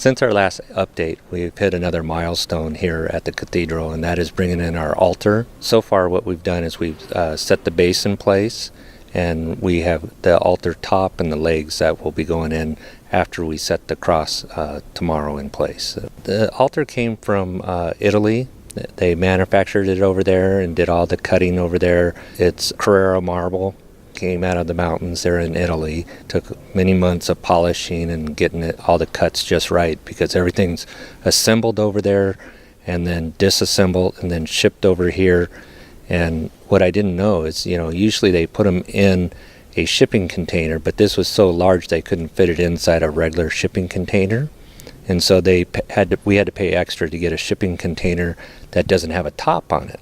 Since our last update, we've hit another milestone here at the cathedral, and that is bringing in our altar. So far what we've done is we've set the base in place, and we have the altar top and the legs that will be going in after we set the cross tomorrow in place. The altar came from Italy. They manufactured it over there and did all the cutting over there. It's Carrara marble. Came out of the mountains there in Italy. Took many months of polishing and getting all the cuts just right, because everything's assembled over there and then disassembled and then shipped over here. And what I didn't know is, usually they put them in a shipping container, but this was so large they couldn't fit it inside a regular shipping container. And so we had to pay extra to get a shipping container that doesn't have a top on it.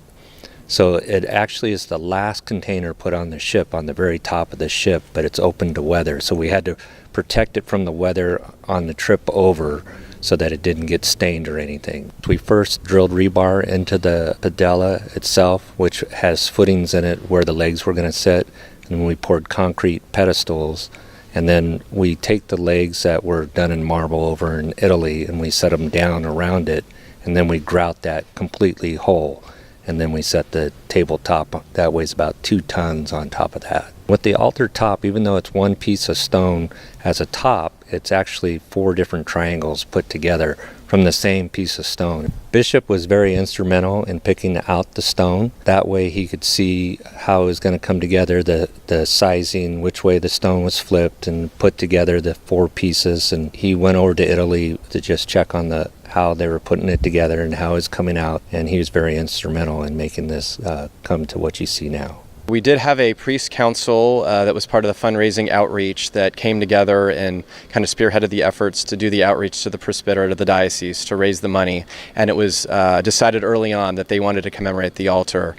So it actually is the last container put on the ship, on the very top of the ship, but it's open to weather. So we had to protect it from the weather on the trip over so that it didn't get stained or anything. We first drilled rebar into the pedella itself, which has footings in it where the legs were going to sit, and we poured concrete pedestals. And then we take the legs that were done in marble over in Italy and we set them down around it, and then we grout that completely whole. And then we set the tabletop that weighs about 2 tons on top of that. With the altar top, even though it's one piece of stone as a top, it's actually 4 different triangles put together from the same piece of stone. Bishop was very instrumental in picking out the stone. That way he could see how it was going to come together, the sizing, which way the stone was flipped, and put together the 4 pieces. And he went over to Italy to just check on how they were putting it together and how it's coming out. And he was very instrumental in making this come to what you see now. We did have a priest council that was part of the fundraising outreach that came together and kind of spearheaded the efforts to do the outreach to the presbyterate of the diocese to raise the money. And it was decided early on that they wanted to commemorate the altar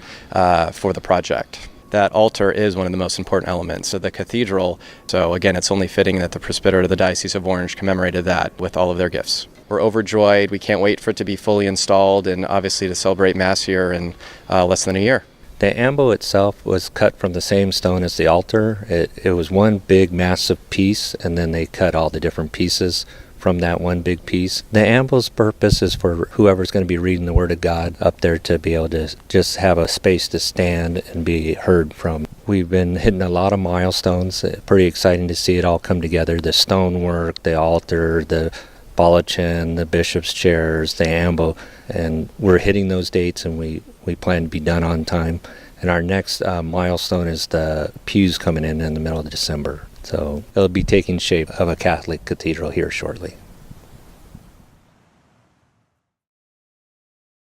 for the project. That altar is one of the most important elements of the cathedral. So again, it's only fitting that the presbyterate of the Diocese of Orange commemorated that with all of their gifts. We're overjoyed. We can't wait for it to be fully installed and obviously to celebrate Mass here in less than a year. The Ambo itself was cut from the same stone as the altar. It was one big massive piece, and then they cut all the different pieces from that one big piece. The Ambo's purpose is for whoever's going to be reading the Word of God up there to be able to just have a space to stand and be heard from. We've been hitting a lot of milestones. Pretty exciting to see it all come together. The stonework, the altar, the baldachin, the bishop's chairs, the Ambo, and we're hitting those dates, and we plan to be done on time. And our next milestone is the pews coming in the middle of December. So it'll be taking shape of a Catholic cathedral here shortly.